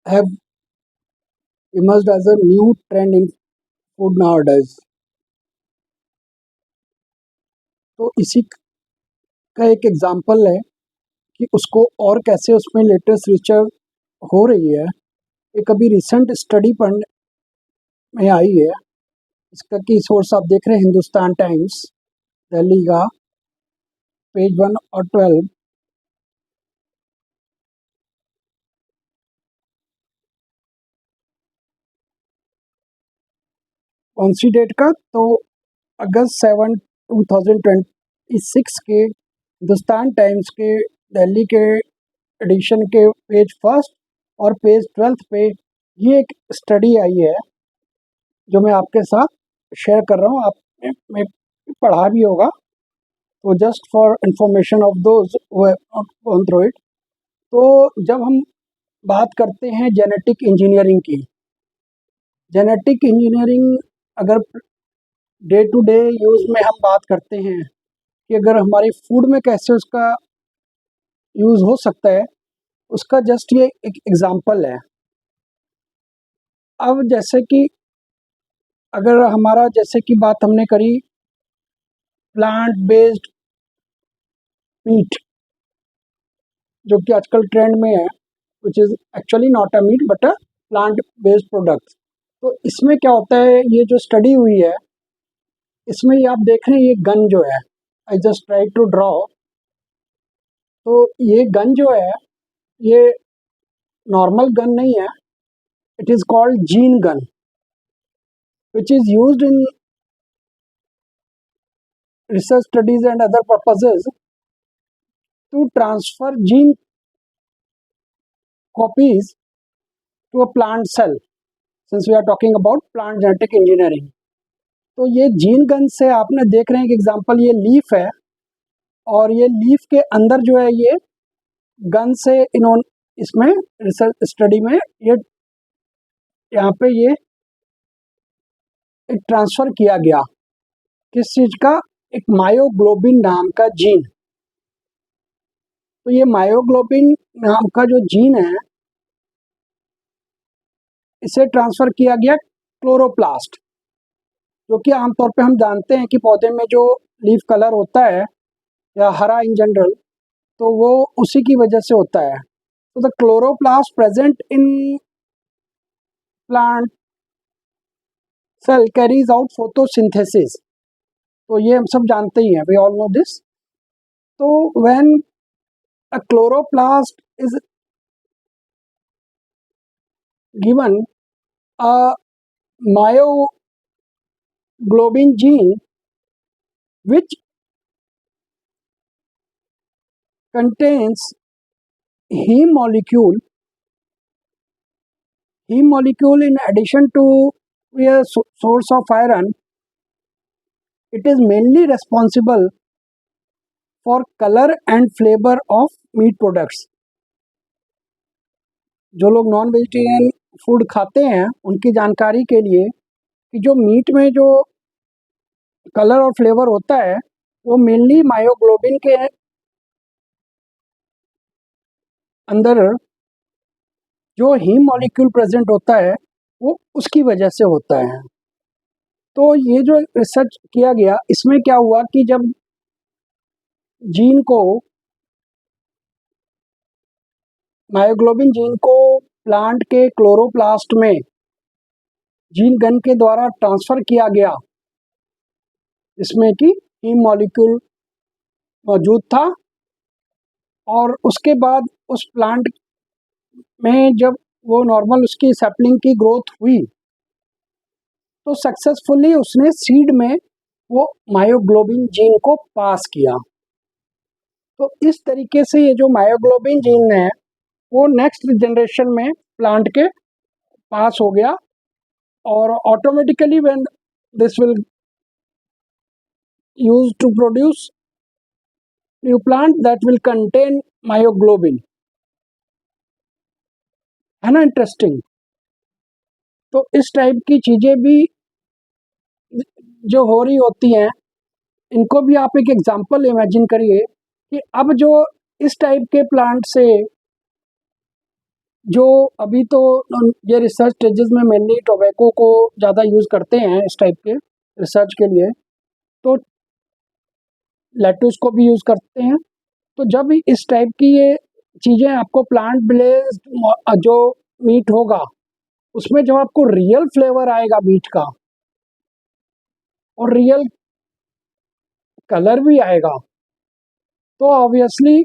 have emerged as a new trend in food nowadays. तो इसी का एक एग्जांपल है कि उसको और कैसे उसमें लेटेस्ट रिसर्च हो रही है। एक अभी रिसेंट स्टडी पढ़ने में आई है। इसका की सोर्स आप देख रहे हैं हिंदुस्तान टाइम्स दिल्ली का पेज 1 और 12। कौन सी डेट का? तो अगस्त 7 2026 के हिंदुस्तान टाइम्स के दिल्ली के एडिशन के पेज फर्स्ट और पेज 12 पे ये एक स्टडी आई है जो मैं आपके साथ शेयर कर रहा हूँ। आपने में पढ़ा भी होगा, तो just for information of those gone through it. तो जब हम बात करते हैं जेनेटिक इंजीनियरिंग की, जेनेटिक इंजीनियरिंग अगर डे टू डे यूज़ में हम बात करते हैं कि अगर हमारी फूड में कैसे उसका यूज़ हो सकता है, उसका जस्ट ये एक एग्जांपल है। अब जैसे कि अगर हमारा जैसे कि बात हमने करी प्लांट बेस्ड मीट, जो कि आजकल ट्रेंड में है, which is actually not a meat but a plant based product. तो इसमें क्या होता है, ये जो स्टडी हुई है इसमें ये आप देख रहे हैं, ये गन जो है, I just try to draw. तो ये गन जो है ये नॉर्मल गन नहीं है, it is called gene gun which is used in research studies and other purposes to transfer gene copies to a plant cell, since we are talking about plant genetic engineering। तो ये gene gun से आपने देख रहे हैं कि example ये leaf है, और ये लीफ के अंदर जो है ये गन से इन्होंने इसमें रिसर्च स्टडी में ये यहाँ पे ये एक ट्रांसफ़र किया गया किस चीज़ का, एक मायोग्लोबिन नाम का जीन। तो ये मायोग्लोबिन नाम का जो जीन है इसे ट्रांसफ़र किया गया क्लोरोप्लास्ट, जो कि आमतौर पे हम जानते हैं कि पौधे में जो लीफ कलर होता है या हरा इन जनरल, तो वो उसी की वजह से होता है। तो the chloroplast present in plant cell carries out photosynthesis. तो ये हम सब जानते ही हैं, वी ऑल नो दिस। तो when a chloroplast is given a myoglobin gene which contains heme molecule in addition to be a source of iron, it is mainly responsible for color and flavor of meat products। जो लोग non vegetarian food खाते हैं उनकी जानकारी के लिए कि जो मीट में जो कलर और फ्लेवर होता है वो मेनली मायोग्लोबिन के अंदर जो हीम मॉलिक्यूल प्रेजेंट होता है वो उसकी वजह से होता है। तो ये जो रिसर्च किया गया इसमें क्या हुआ कि जब मायोग्लोबिन जीन को प्लांट के क्लोरोप्लास्ट में जीन गन के द्वारा ट्रांसफ़र किया गया, इसमें कि हीम मॉलिक्यूल मौजूद था, और उसके बाद उस प्लांट में जब वो नॉर्मल उसकी सैपलिंग की ग्रोथ हुई तो सक्सेसफुली उसने सीड में वो मायोग्लोबिन जीन को पास किया। तो इस तरीके से ये जो मायोग्लोबिन जीन है वो नेक्स्ट जनरेशन में प्लांट के पास हो गया, और automatically when this will use to produce new plant that will contain myoglobin. है ना इंटरेस्टिंग? तो इस टाइप की चीज़ें भी जो हो रही होती हैं, इनको भी आप एक एग्जांपल इमेजिन करिए कि अब जो इस टाइप के प्लांट से जो अभी तो ये रिसर्च स्टेजेस में मेनली टोबैको को ज़्यादा यूज़ करते हैं इस टाइप के रिसर्च के लिए, तो लेट्यूस को भी यूज़ करते हैं। तो जब इस टाइप की ये चीज़ें आपको प्लांट बेस्ड जो मीट होगा, उसमें जब आपको रियल फ्लेवर आएगा मीट का और रियल कलर भी आएगा, तो ऑब्वियसली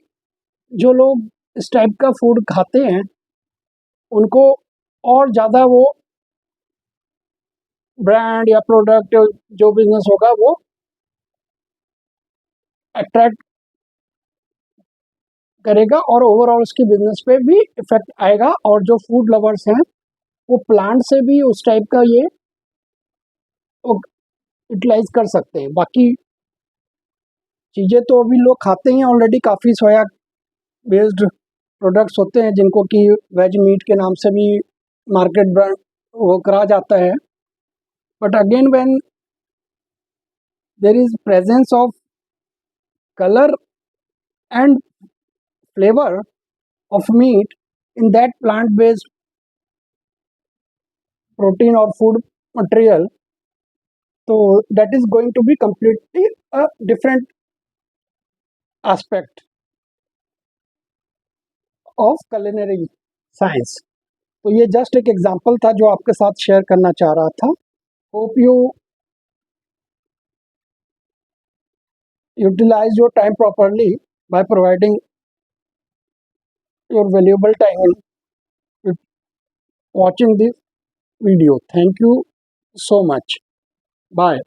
जो लोग इस टाइप का फूड खाते हैं, उनको और ज़्यादा वो ब्रांड या प्रोडक्ट जो बिज़नेस होगा वो अट्रैक्ट करेगा और ओवरऑल उसके बिज़नेस पे भी इफ़ेक्ट आएगा। और जो फूड लवर्स हैं, वो प्लांट से भी उस टाइप का ये यूटिलाइज़ कर सकते हैं। बाकी चीज़ें तो अभी लोग खाते ही हैं ऑलरेडी, काफ़ी सोया बेस्ड प्रोडक्ट्स होते हैं जिनको कि वेज मीट के नाम से भी मार्केट ब्रांड वो करा जाता है। But again when there is presence of colour and flavour of meat in that plant based protein or food material, so that is going to be completely a different aspect of culinary science. तो ये just एक example था जो आपके साथ share करना चाह रहा था। Hope you utilize your time properly by providing your valuable time in watching this video. Thank you so much. Bye.